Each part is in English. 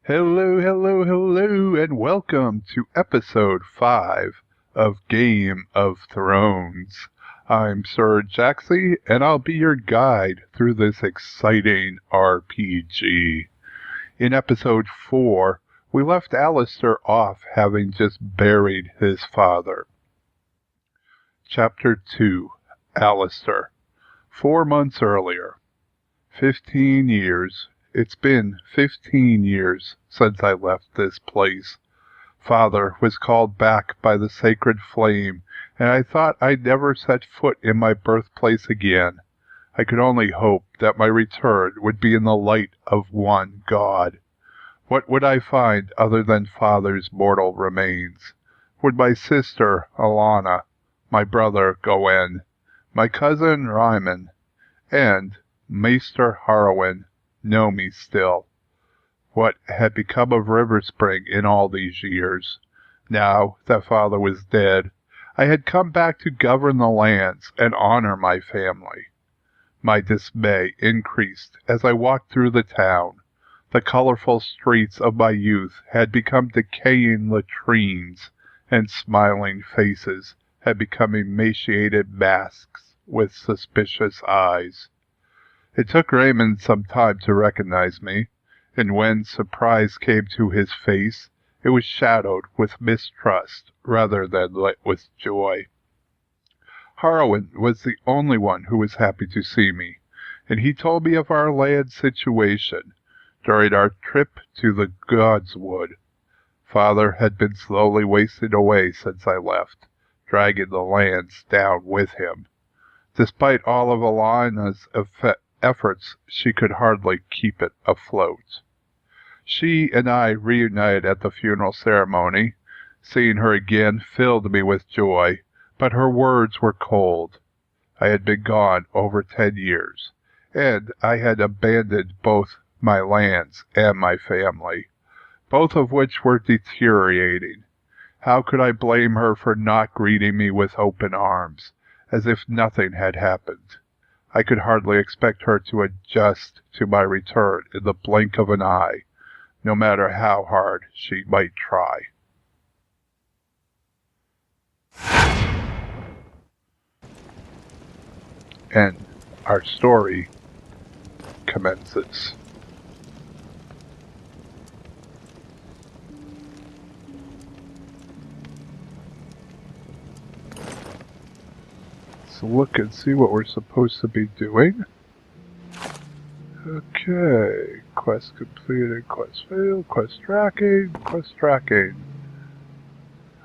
Hello, hello, hello, and welcome to episode 5 of Game of Thrones. I'm Sir Jaxxy, and I'll be your guide through this exciting RPG. In episode 4, we left Alester off having just buried his father. Chapter 2, Alester. 4 months earlier. 15 years. It's been 15 years since I left this place. Father was called back by the sacred flame, and I thought I'd never set foot in my birthplace again. I could only hope that my return would be in the light of one God. What would I find other than Father's mortal remains? Would my sister, Alana, my brother, Gawain, my cousin, Ryman, and Maester Harwin know me still? What had become of Riverspring in all these years? Now that Father was dead, I had come back to govern the lands and honor my family. My dismay increased as I walked through the town. The colorful streets of my youth had become decaying latrines, and smiling faces had become emaciated masks with suspicious eyes. It took Raymond some time to recognize me, and when surprise came to his face, it was shadowed with mistrust rather than lit with joy. Harwin was the only one who was happy to see me, and he told me of our land situation during our trip to the Godswood. Father had been slowly wasting away since I left, dragging the lands down with him. Despite all of Alana's efforts, she could hardly keep it afloat. She and I reunited at the funeral ceremony. Seeing her again filled me with joy, but her words were cold. I had been gone over 10 years, and I had abandoned both my lands and my family, both of which were deteriorating. How could I blame her for not greeting me with open arms, as if nothing had happened? I could hardly expect her to adjust to my return in the blink of an eye, no matter how hard she might try. And our story commences. Let's look and see what we're supposed to be doing. Okay, quest completed, quest failed, quest tracking.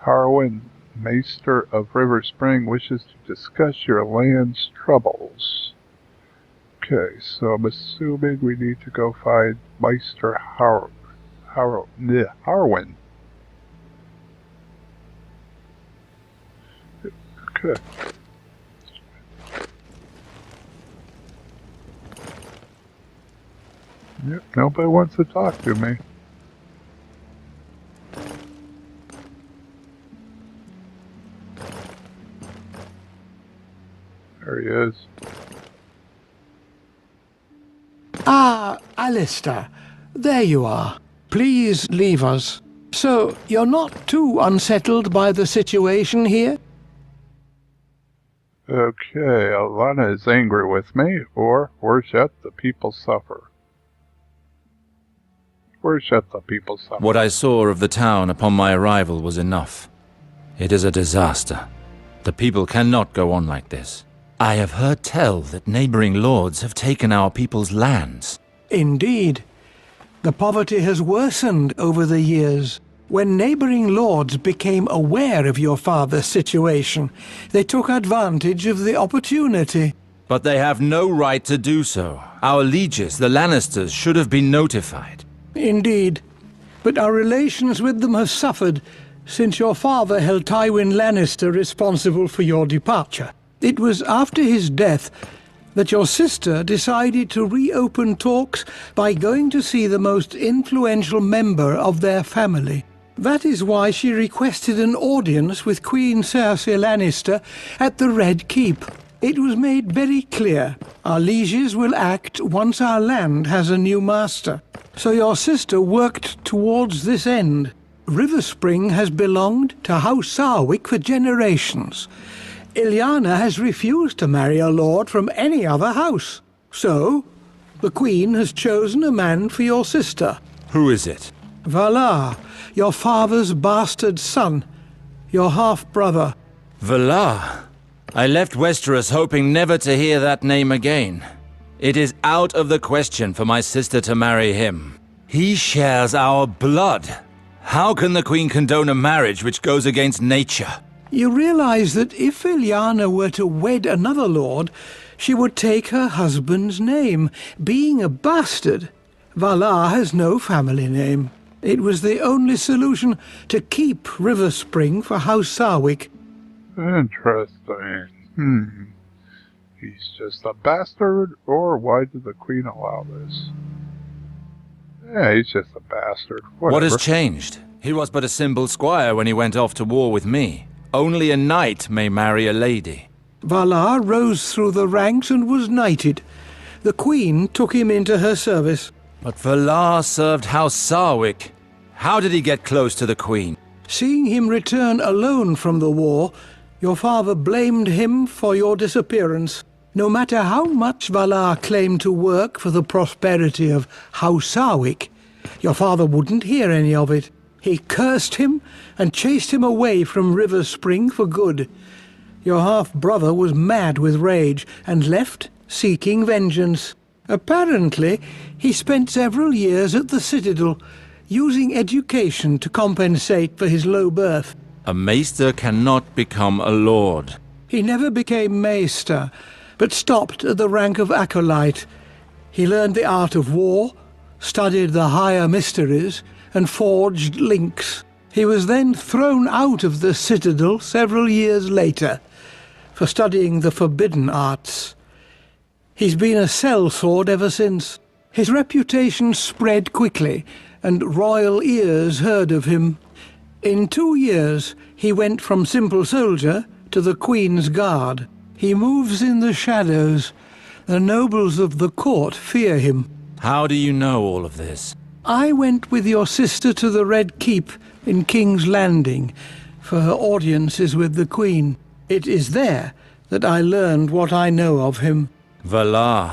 Harwin, Maester of Riverspring, wishes to discuss your land's troubles. Okay, so I'm assuming we need to go find Maester Harwin. Okay. Yep, nobody wants to talk to me. There he is. Ah, Alester. There you are. Please leave us. So, you're not too unsettled by the situation here? Okay, Alana is angry with me, or worse yet, the people suffer. What I saw of the town upon my arrival was enough. It is a disaster. The people cannot go on like this. I have heard tell that neighboring lords have taken our people's lands. Indeed. The poverty has worsened over the years. When neighboring lords became aware of your father's situation, they took advantage of the opportunity. But they have no right to do so. Our lieges, the Lannisters, should have been notified. Indeed, but our relations with them have suffered since your father held Tywin Lannister responsible for your departure. It was after his death that your sister decided to reopen talks by going to see the most influential member of their family. That is why she requested an audience with Queen Cersei Lannister at the Red Keep. It was made very clear our lieges will act once our land has a new master. So your sister worked towards this end. River Spring has belonged to House Sarwyck for generations. Ilyana has refused to marry a lord from any other house. So, the Queen has chosen a man for your sister. Who is it? Valar, your father's bastard son, your half-brother. Valar? I left Westeros hoping never to hear that name again. It is out of the question for my sister to marry him. He shares our blood. How can the Queen condone a marriage which goes against nature? You realize that if Ilyana were to wed another lord, she would take her husband's name. Being a bastard, Valar has no family name. It was the only solution to keep River Spring for House Sarwyck. Interesting. He's just a bastard, or why did the Queen allow this? Yeah, he's just a bastard. Whatever. What has changed? He was but a simple squire when he went off to war with me. Only a knight may marry a lady. Valar rose through the ranks and was knighted. The Queen took him into her service. But Valar served House Sarwyck. How did he get close to the Queen? Seeing him return alone from the war, your father blamed him for your disappearance. No matter how much Valar claimed to work for the prosperity of House Sarwyck, your father wouldn't hear any of it. He cursed him and chased him away from River Spring for good. Your half-brother was mad with rage and left seeking vengeance. Apparently, he spent several years at the Citadel, using education to compensate for his low birth. A maester cannot become a lord. He never became maester, but stopped at the rank of acolyte. He learned the art of war, studied the higher mysteries, and forged links. He was then thrown out of the Citadel several years later for studying the forbidden arts. He's been a sellsword ever since. His reputation spread quickly, and royal ears heard of him. In 2 years, he went from simple soldier to the Queen's Guard. He moves in the shadows. The nobles of the court fear him. How do you know all of this? I went with your sister to the Red Keep in King's Landing for her audiences with the Queen. It is there that I learned what I know of him. Valar.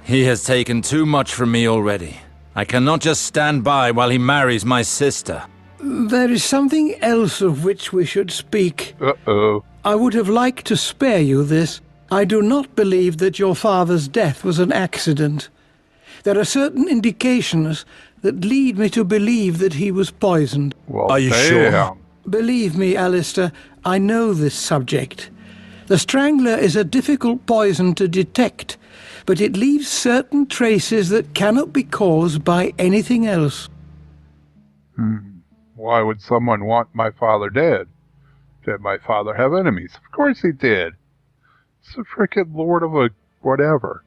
He has taken too much from me already. I cannot just stand by while he marries my sister. There is something else of which we should speak. Uh-oh. I would have liked to spare you this. I do not believe that your father's death was an accident. There are certain indications that lead me to believe that he was poisoned. Well, Are you sure? Believe me, Alester, I know this subject. The Strangler is a difficult poison to detect, but it leaves certain traces that cannot be caused by anything else. Why would someone want my father dead? Did my father have enemies? Of course he did. It's a frickin' lord of a whatever.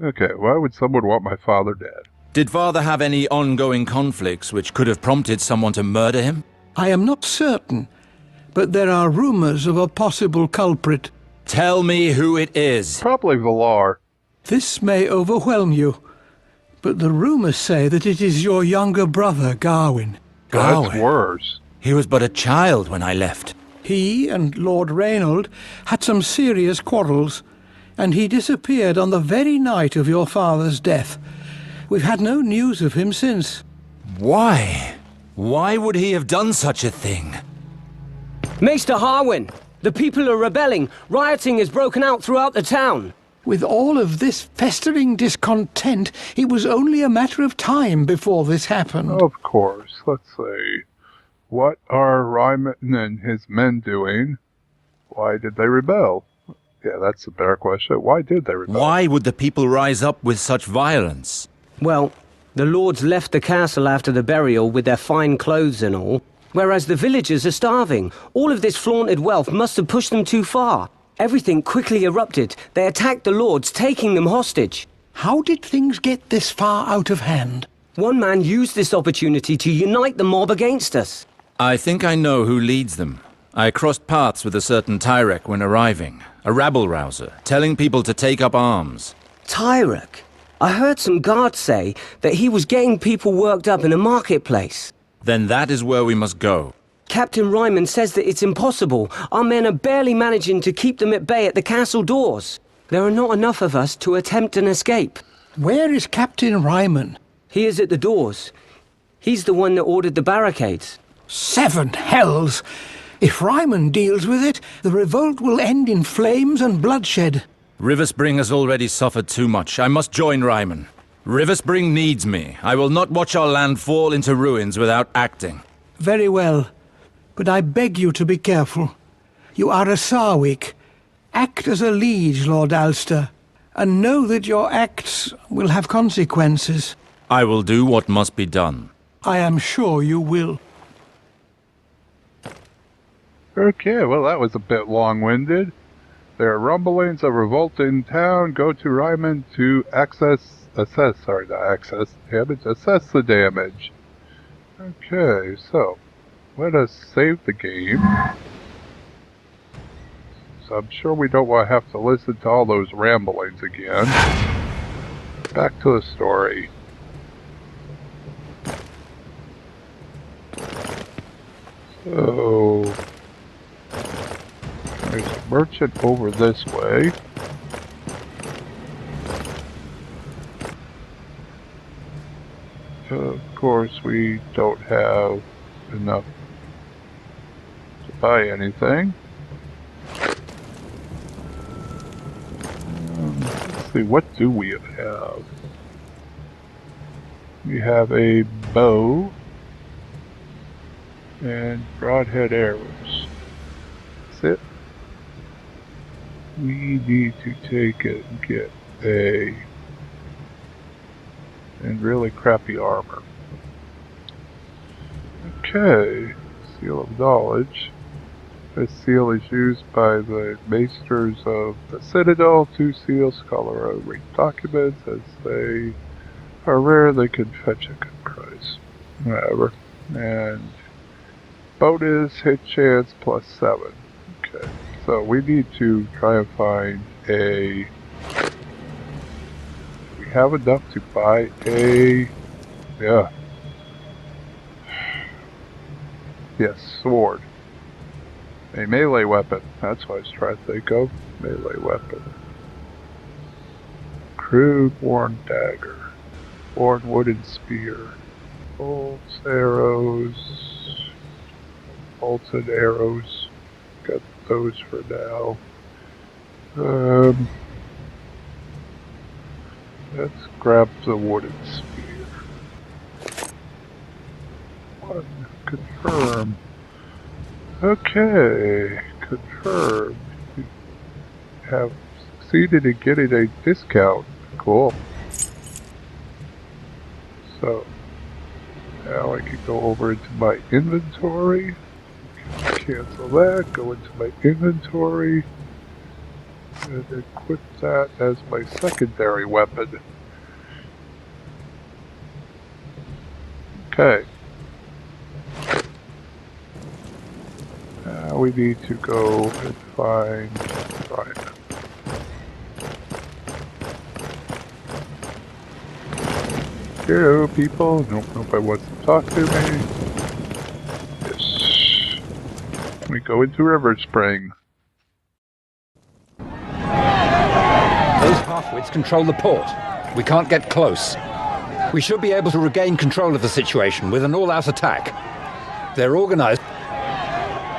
Okay, why would someone want my father dead? Did father have any ongoing conflicts which could have prompted someone to murder him? I am not certain, but there are rumors of a possible culprit. Tell me who it is. Probably Valar. This may overwhelm you, but the rumors say that it is your younger brother, Garwin. That's worse. He was but a child when I left. He and Lord Reynald had some serious quarrels, and he disappeared on the very night of your father's death. We've had no news of him since. Why? Why would he have done such a thing? Maester Harwin, the people are rebelling. Rioting has broken out throughout the town. With all of this festering discontent, it was only a matter of time before this happened. Of course. Let's see. What are Ryman and his men doing? Why did they rebel? Yeah, that's a better question. Why did they rebel? Why would the people rise up with such violence? Well, the lords left the castle after the burial with their fine clothes and all, whereas the villagers are starving. All of this flaunted wealth must have pushed them too far. Everything quickly erupted. They attacked the lords, taking them hostage. How did things get this far out of hand? One man used this opportunity to unite the mob against us. I think I know who leads them. I crossed paths with a certain Tyrek when arriving, a rabble-rouser, telling people to take up arms. Tyrek? I heard some guards say that he was getting people worked up in a marketplace. Then that is where we must go. Captain Ryman says that it's impossible. Our men are barely managing to keep them at bay at the castle doors. There are not enough of us to attempt an escape. Where is Captain Ryman? He is at the doors. He's the one that ordered the barricades. 7 hells! If Ryman deals with it, the revolt will end in flames and bloodshed. Riverspring has already suffered too much. I must join Ryman. Riverspring needs me. I will not watch our land fall into ruins without acting. Very well. But I beg you to be careful. You are a Sarwyck. Act as a liege, Lord Alester, and know that your acts will have consequences. I will do what must be done. I am sure you will. Okay, well that was a bit long-winded. There are rumblings of revolt in town. Go to Ryman to assess the damage. Okay, so let us save the game. So I'm sure we don't want to have to listen to all those ramblings again. Back to the story. So there's a merchant over this way. Of course, we don't have enough to buy anything. Let's see, what do we have? We have a bow and broadhead arrows. That's it. We need to take it and get and really crappy armor. Okay, Seal of Knowledge. This seal is used by the maesters of the Citadel to seal scholarly documents. As they are rare, they can fetch a good price. Whatever. And bonus hit chance +7. Okay, so we need to try and find a... We have enough to buy a... Yeah. Yes, sword. A melee weapon. That's what I was trying to think of. Melee weapon. Crude worn dagger. Worn wooden spear. Bolts, arrows. Bolted arrows. Got those for now. Let's grab the wooden spear. Confirm. Okay, confirmed. You have succeeded in getting a discount. Cool. So, now I can go over into my inventory. Cancel that, go into my inventory, and equip that as my secondary weapon. Okay. Now we need to go and find Ryan. Hello, people. Nope, nobody wants to talk to me. Yes. We go into Riverspring. Those halfwits control the port. We can't get close. We should be able to regain control of the situation with an all-out attack. They're organized...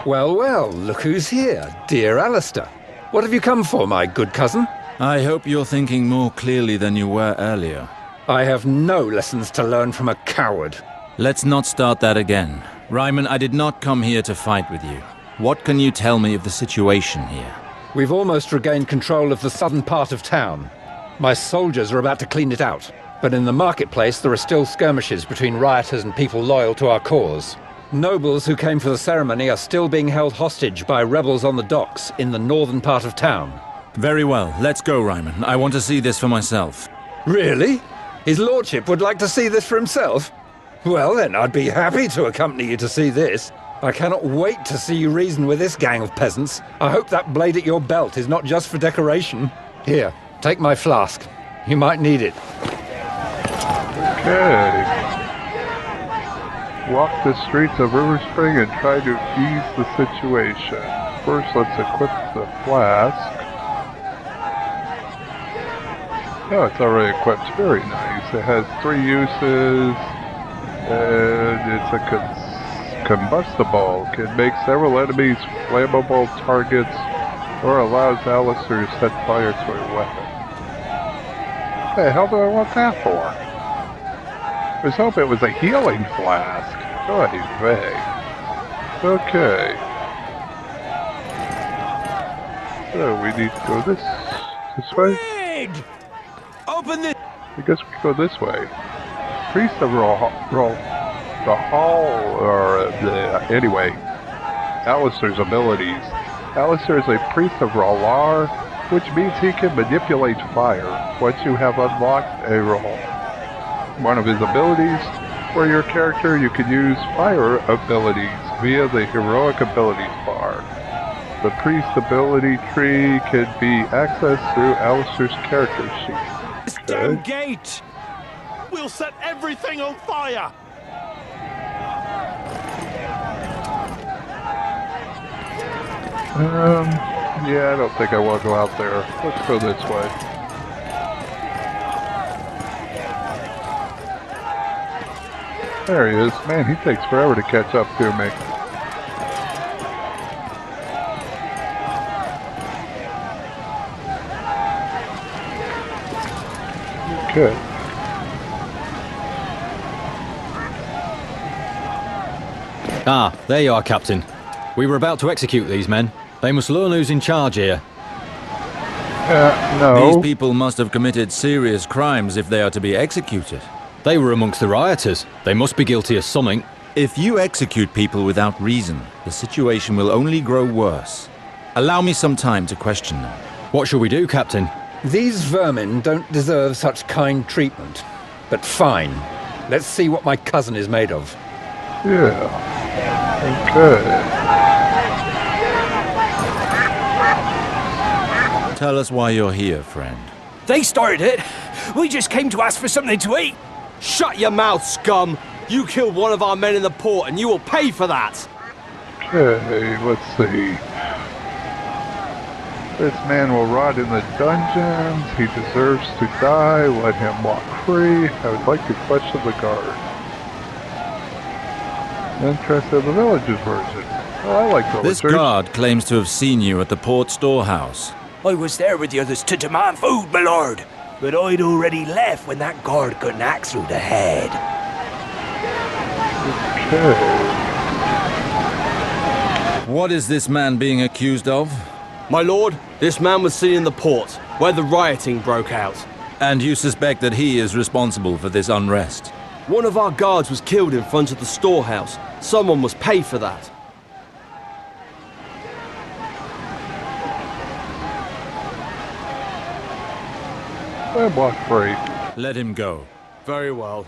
Well, well, look who's here. Dear Alester. What have you come for, my good cousin? I hope you're thinking more clearly than you were earlier. I have no lessons to learn from a coward. Let's not start that again. Ryman, I did not come here to fight with you. What can you tell me of the situation here? We've almost regained control of the southern part of town. My soldiers are about to clean it out. But in the marketplace, there are still skirmishes between rioters and people loyal to our cause. Nobles who came for the ceremony are still being held hostage by rebels on the docks in the northern part of town. Very well. Let's go, Ryman. I want to see this for myself. Really? His lordship would like to see this for himself? Well then, I'd be happy to accompany you to see this. I cannot wait to see you reason with this gang of peasants. I hope that blade at your belt is not just for decoration. Here, take my flask. You might need it. Okay. Walk the streets of River Spring and try to ease the situation. First, let's equip the flask. Oh, it's already equipped. Very nice. It has 3 uses, and it's a combustible. Can make several enemies flammable targets, or allows Alester to set fire to a weapon. What the hell do I want that for? I was hoping it was a healing flask. Oh, vague. Okay. So we need to go this way? Open this! I guess we go this way. Priest of anyway. Alister's abilities. Alister is a priest of R'hllor, which means he can manipulate fire. Once you have unlocked one of his abilities for your character, you can use fire abilities via the heroic abilities bar. The priest ability tree can be accessed through Alister's character sheet. This damn gate! We'll set everything on fire! Yeah, I don't think I want to go out there. Let's go this way. There he is. Man, he takes forever to catch up to me. Okay. Ah, there you are, Captain. We were about to execute these men. They must learn who's in charge here. No. These people must have committed serious crimes if they are to be executed. They were amongst the rioters. They must be guilty of something. If you execute people without reason, the situation will only grow worse. Allow me some time to question them. What shall we do, Captain? These vermin don't deserve such kind treatment. But fine. Let's see what my cousin is made of. Yeah. Okay. Tell us why you're here, friend. They started it! We just came to ask for something to eat! Shut your mouth, scum! You killed one of our men in the port and you will pay for that! Okay, let's see. This man will rot in the dungeons. He deserves to die. Let him walk free. I would like to question the guard. Interested in the village's version. Oh, I like villagers. This guard claims to have seen you at the port storehouse. I was there with the others to demand food, my lord! But I'd already left when that guard got an axe through the head. Okay. What is this man being accused of? My lord, this man was seen in the port, where the rioting broke out. And you suspect that he is responsible for this unrest? One of our guards was killed in front of the storehouse. Someone must pay for that. I'm walk free. Let him go. Very well.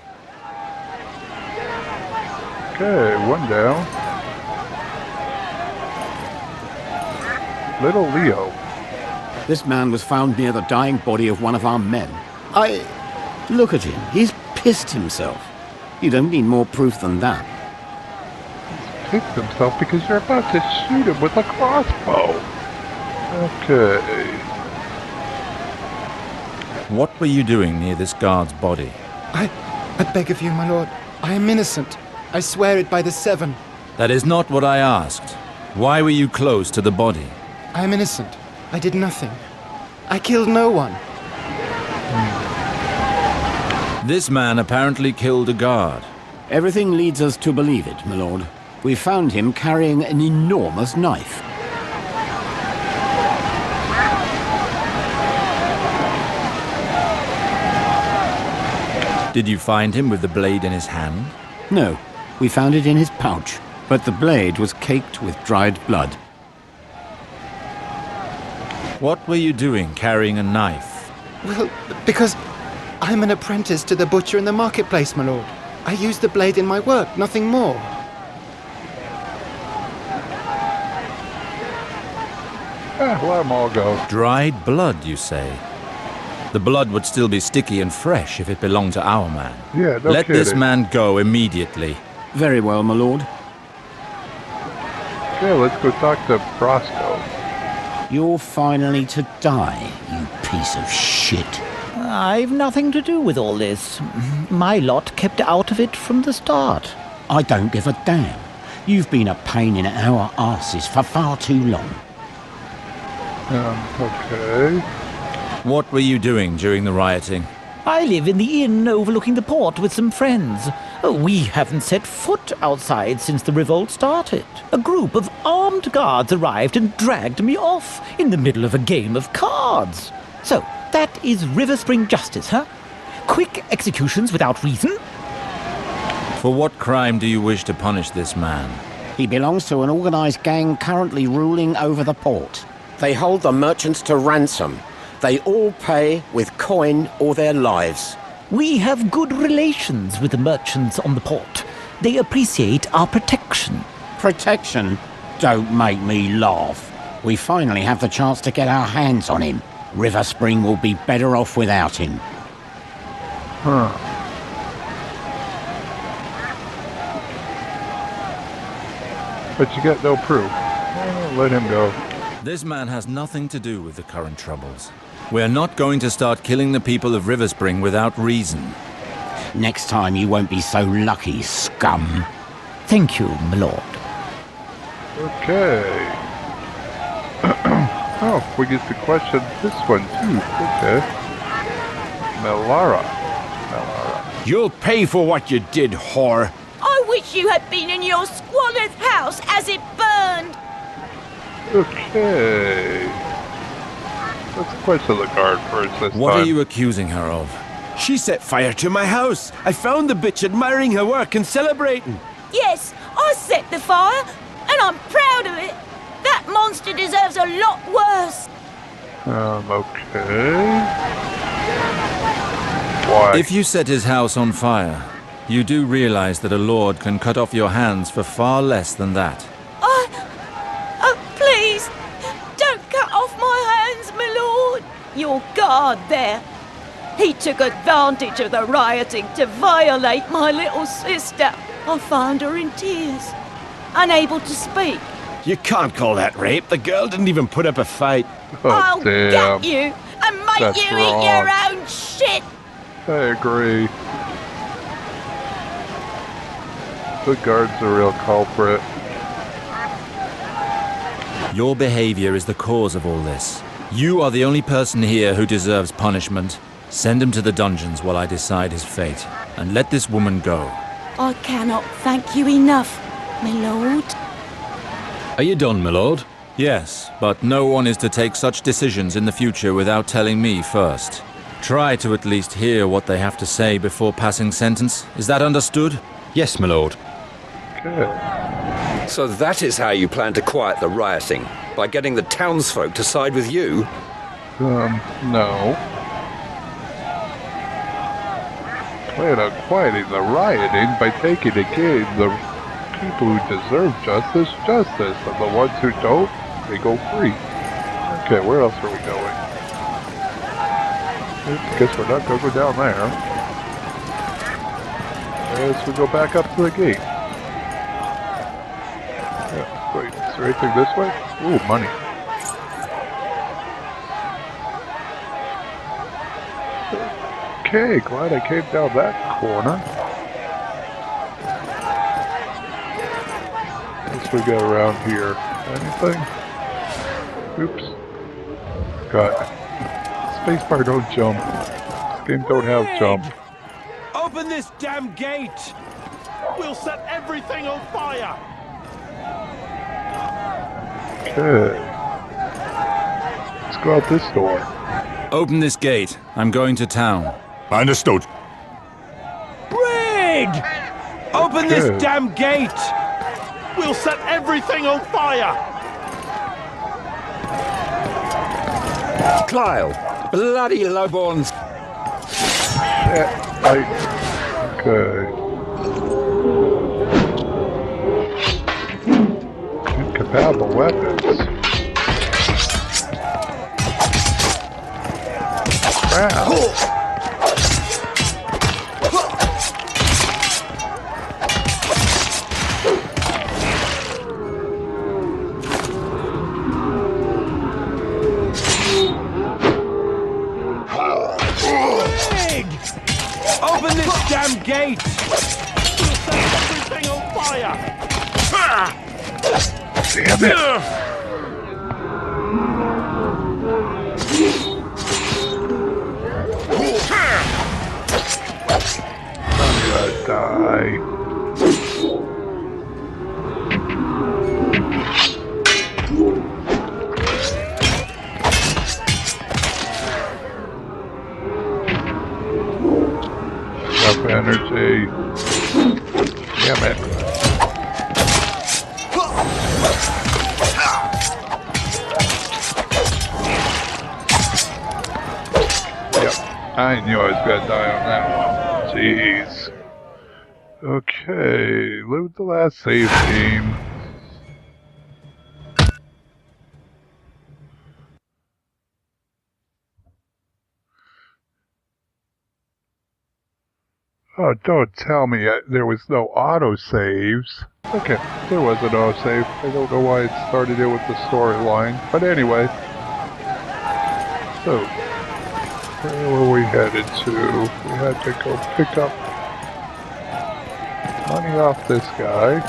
Okay, one down. Little Leo. This man was found near the dying body of one of our men. Look at him. He's pissed himself. You don't need more proof than that. He's pissed himself because you're about to shoot him with a crossbow. Okay. What were you doing near this guard's body? I beg of you, my lord. I am innocent. I swear it by the Seven. That is not what I asked. Why were you close to the body? I am innocent. I did nothing. I killed no one. This man apparently killed a guard. Everything leads us to believe it, my lord. We found him carrying an enormous knife. Did you find him with the blade in his hand? No, we found it in his pouch, but the blade was caked with dried blood. What were you doing carrying a knife? Well, because I'm an apprentice to the butcher in the marketplace, my lord. I use the blade in my work, nothing more. Let them all go. Dried blood, you say? The blood would still be sticky and fresh if it belonged to our man. Yeah, no Let kidding. this man go immediately. Very well, my lord. Okay, let's go talk to Brosco. You're finally to die, you piece of shit. I've nothing to do with all this. My lot kept out of it from the start. I don't give a damn. You've been a pain in our arses for far too long. Okay. What were you doing during the rioting? I live in the inn overlooking the port with some friends. We haven't set foot outside since the revolt started. A group of armed guards arrived and dragged me off in the middle of a game of cards. So, that is River Spring justice, huh? Quick executions without reason? For what crime do you wish to punish this man? He belongs to an organized gang currently ruling over the port. They hold the merchants to ransom. They all pay with coin or their lives. We have good relations with the merchants on the port. They appreciate our protection. Protection? Don't make me laugh. We finally have the chance to get our hands on him. River Spring will be better off without him. Huh. But you get no proof. Let him go. This man has nothing to do with the current troubles. We're not going to start killing the people of River Spring without reason. Next time you won't be so lucky, scum. Thank you, my lord. Okay. Oh, we get to question this one too. Okay. Melara. You'll pay for what you did, whore. I wish you had been in your squalid house as it burned. Okay. Let's question the guard first this time. What are you accusing her of? She set fire to my house. I found the bitch admiring her work and celebrating. Yes, I set the fire, and I'm proud of it. That monster deserves a lot worse. Okay. Why? If you set his house on fire, you do realize that a lord can cut off your hands for far less than that. Please, don't cut off my hands, my lord. Your guard there. He took advantage of the rioting to violate my little sister. I found her in tears, unable to speak. You can't call that rape. The girl didn't even put up a fight. I'll damn. get you and make That's you wrong. eat your own shit. I agree. The guard's a real culprit. Your behavior is the cause of all this. You are the only person here who deserves punishment. Send him to the dungeons while I decide his fate. And let this woman go. I cannot thank you enough, my lord. Are you done, my lord? Yes, but no one is to take such decisions in the future without telling me first. Try to at least hear what they have to say before passing sentence. Is that understood? Yes, my lord. Okay. So that is how you plan to quiet the rioting? By getting the townsfolk to side with you? No. Plan on quieting the rioting by taking again the people who deserve justice, and the ones who don't, they go free. Okay, where else are we going? Guess we're not going to go down there. As we go back up to the gate. Yeah, wait, is there anything this way? Ooh, money. Okay, glad I came down that corner. Let's we go around here. Anything? Oops. Got spacebar don't jump. This game don't have jump. Open this damn gate! We'll set everything on fire! Okay. Let's go out this door. Open this gate. I'm going to town. Understood. Bread! Open this damn gate! We'll set everything on fire! Clive! Bloody lowborns! Okay. Incompatible weapons. Open this damn gate! We'll set everything on fire! Damn it! I'm gonna die. Enough energy. Damn it. Yep, I knew I was gonna die on that one. Jeez. Okay, load the last save game. Oh, don't tell me there was no autosaves. Okay, there was an autosave. I don't know why it started in with the storyline. But anyway. So, where were we headed to? We had to go pick up money off this guy.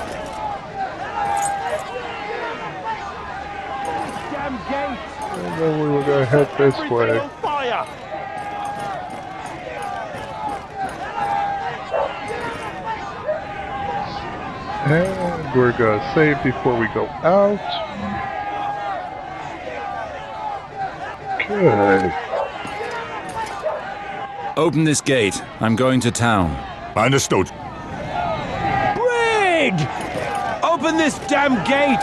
Damn gate! And then we were going to head this way. Fire! And we're going to save before we go out. Okay. Open this gate. I'm going to town. Understood. Rig! Open this damn gate!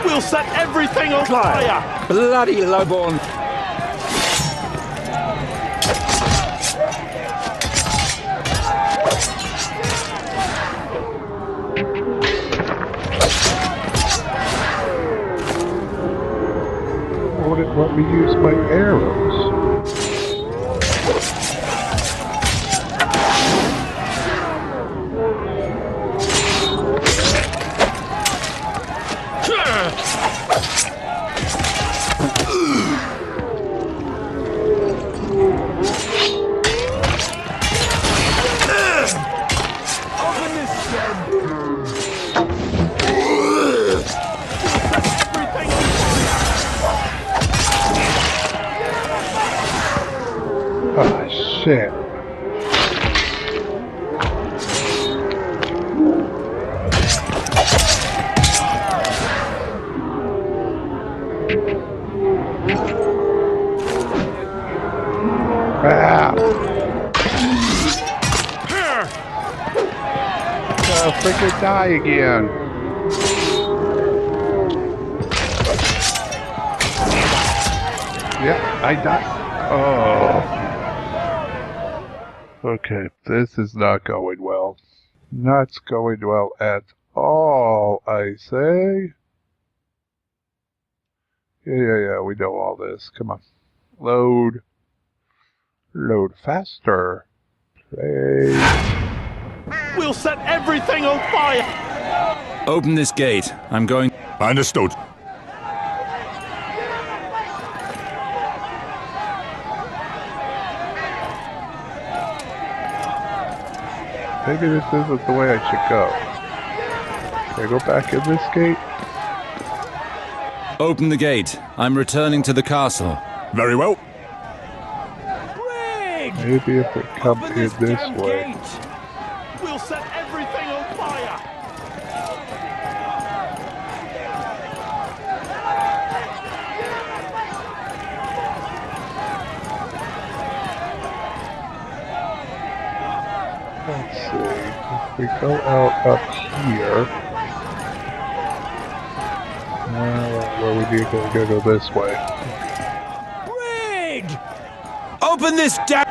We'll set everything on fire! Bloody lowborn! Wouldn't let me use my arrows. Oh, shit. Ah. I'll freaking die again. Yeah, I died. Oh. Okay, this is not going well. Not going well at all, I say. Yeah, we know all this. Come on. Load. Load faster. Play. We'll set everything on fire! Open this gate. I'm going... Understood. Maybe this isn't the way I should go. Can I go back in this gate? Open the gate. I'm returning to the castle. Very well. Maybe if we come in this way. We'll set everything on fire! Let's see. If we go out up here. Where we need to go this way. Rig! Open this damn...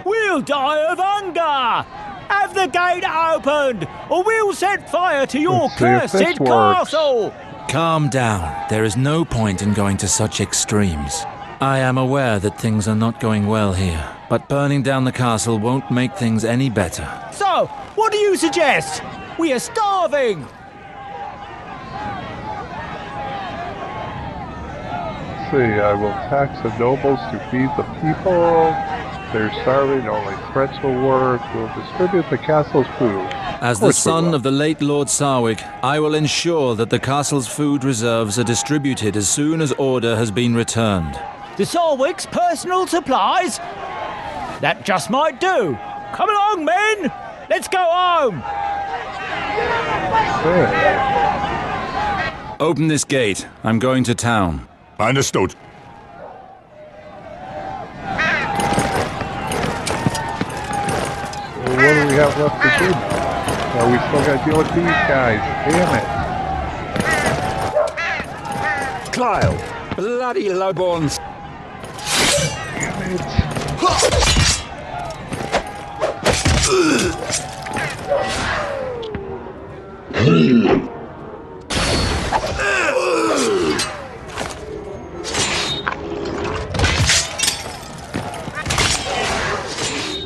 We'll die of hunger! Have the gate opened, or we'll set fire to your cursed castle! Calm down. There is no point in going to such extremes. I am aware that things are not going well here, but burning down the castle won't make things any better. So, what do you suggest? We are starving! Let's see, I will tax the nobles to feed the people. They're starving, only threats will work. We'll distribute the castle's food. As the son of the late Lord Sarwyck, I will ensure that the castle's food reserves are distributed as soon as order has been returned. The Sarwyck's personal supplies? That just might do. Come along, men! Let's go home! Open this gate. I'm going to town. Understood. So what do we have left to do now? Well, we still gotta deal with these guys. Damn it. Clive! Bloody lowborns! Damn it.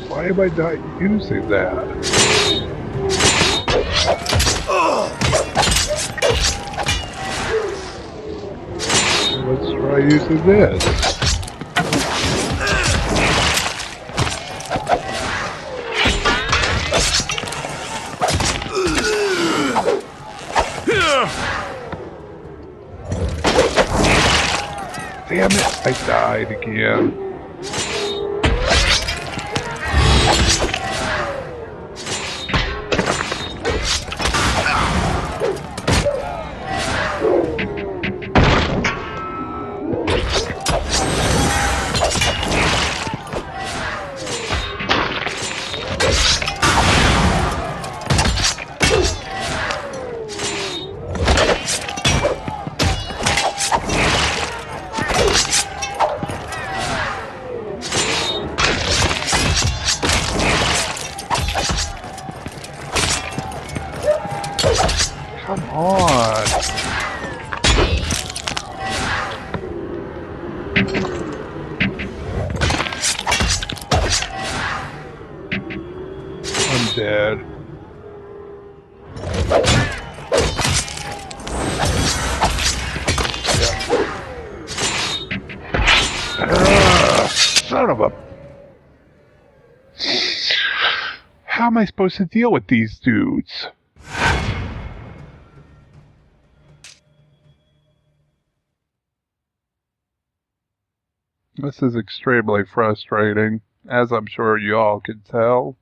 Why am I not using that? Let's try using this. Damn it, I died again. Come on. I'm dead. Son of a... How am I supposed to deal with these dudes? This is extremely frustrating, as I'm sure you all can tell.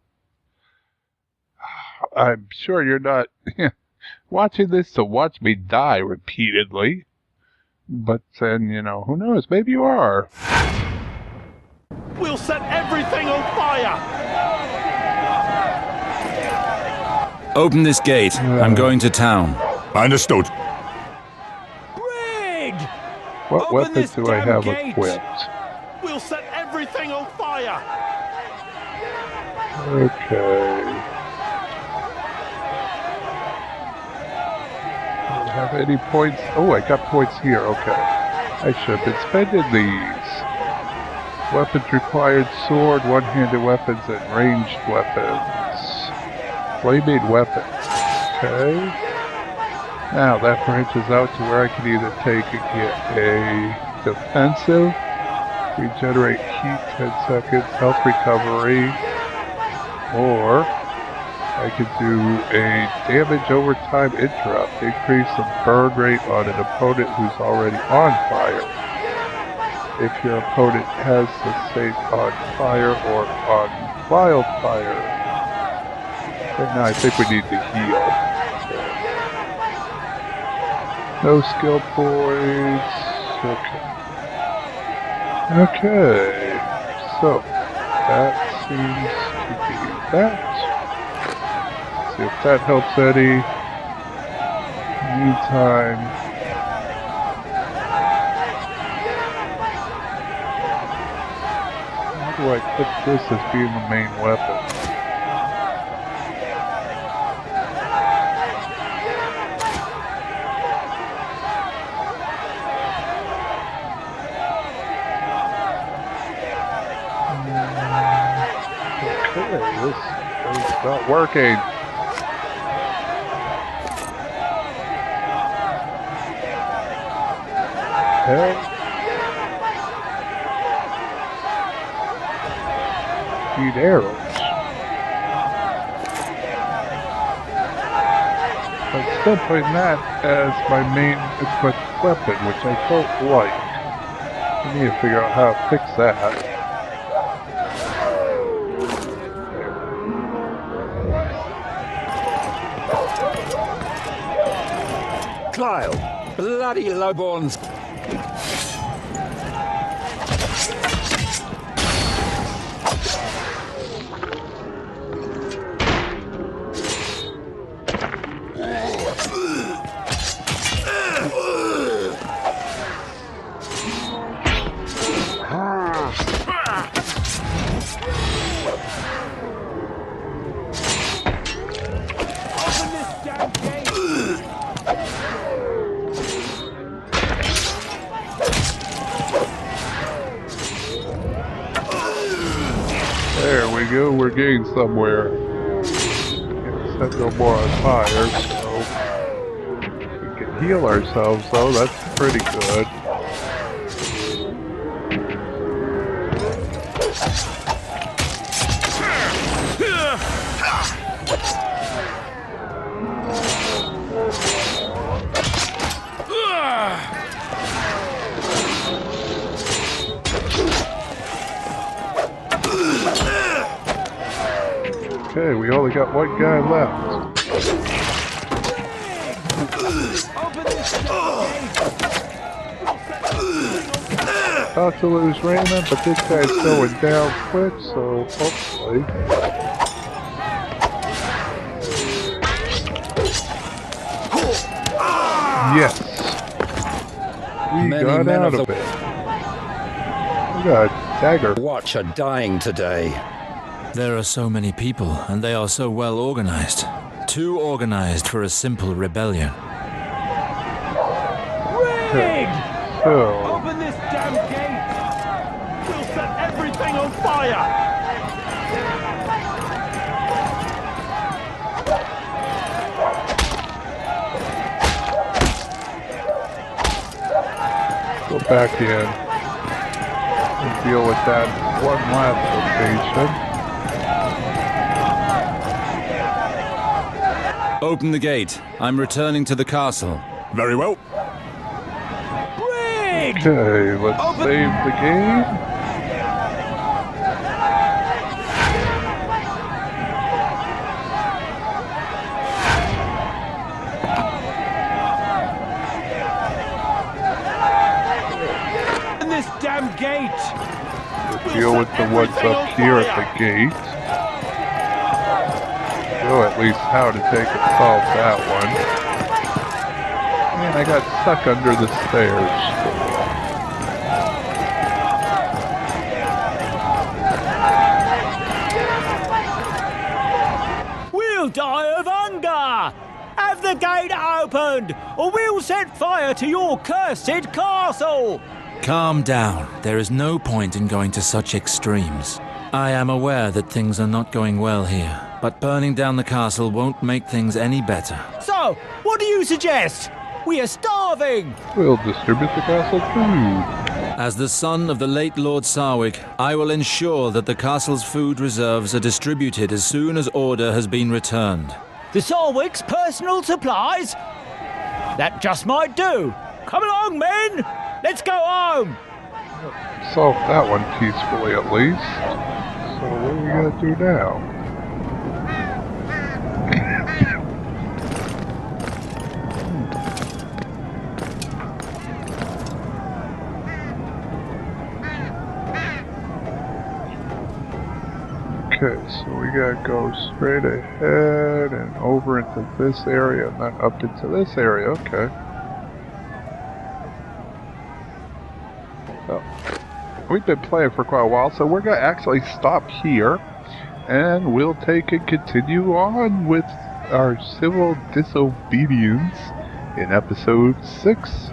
I'm sure you're not watching this to watch me die repeatedly. But then, you know, who knows? Maybe you are. We'll set everything on fire! Open this gate. I'm going to town. Understood. Brig! What weapons do I have equipped? We'll set everything on fire! Okay. I don't have any points. Oh, I got points here. Okay. I should have been spending these. Weapons required: sword, one-handed weapons, and ranged weapons. Flaming weapons. Okay. Now that branches out to where I can either take and get a defensive, regenerate heat 10 seconds, health recovery, or I could do a damage over time interrupt, increase the burn rate on an opponent who's already on fire. If your opponent has the state on fire or on wildfire. Right now I think we need to heal. No skill points. Okay. Okay. So, that seems to be that. Let's see if that helps any. Meantime. How do I put this as being the main weapon? This is not working. Okay. Need arrows. I'm still putting that as my main equipped weapon, which I don't like. I need to figure out how to fix that. Lyle, bloody lowborns. There we go, we're getting somewhere. Can't set no more on fire, so we can heal ourselves though, that's pretty good. Okay, we only got one guy left. About to lose Raymond, but this guy's going down quick, so hopefully. Yes! We got out of it. We got a dagger. Watch are dying today. There are so many people, and they are so well organized. Too organized for a simple rebellion. Rigged! So, Open this damn gate! We'll set everything on fire! go back in and deal with that one last location. Open the gate. I'm returning to the castle. Very well. Okay, let's save the game. Open this damn gate! We'll deal with the ones up here at the gate. Know at least how to take and solve that one. Man, I got stuck under the stairs. We'll die of hunger! Have the gate opened, or we'll set fire to your cursed castle! Calm down. There is no point in going to such extremes. I am aware that things are not going well here, but burning down the castle won't make things any better. So, what do you suggest? We are starving! We'll distribute the castle food. As the son of the late Lord Sarwyck, I will ensure that the castle's food reserves are distributed as soon as order has been returned. The Sarwyck's personal supplies? That just might do. Come along, men! Let's go home! Solved that one peacefully at least. So what are we gonna do now? Okay, so we gotta go straight ahead and over into this area and then up into this area, okay. So, we've been playing for quite a while, so we're gonna actually stop here and we'll take and continue on with our civil disobedience in episode 6.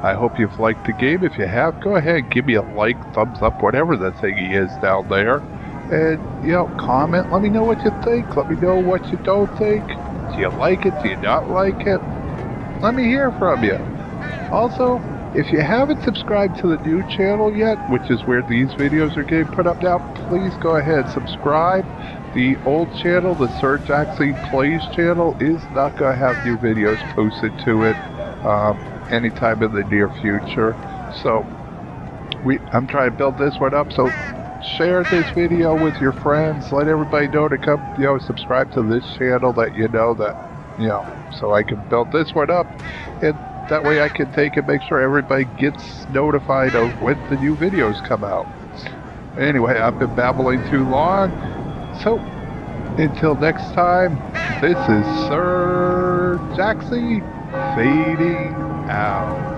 I hope you've liked the game. If you have, go ahead and give me a like, thumbs up, whatever that thingy is down there. And, comment. Let me know what you think. Let me know what you don't think. Do you like it? Do you not like it? Let me hear from you. Also, if you haven't subscribed to the new channel yet, which is where these videos are getting put up now, please go ahead, subscribe. The old channel, the Sir Jaxxy Plays channel, is not going to have new videos posted to it anytime in the near future. So, I'm trying to build this one up, so share this video with your friends. Let everybody know to come, subscribe to this channel that so I can build this one up. And that way I can take and make sure everybody gets notified of when the new videos come out. Anyway, I've been babbling too long. So, until next time, this is Sir Jaxxy fading out.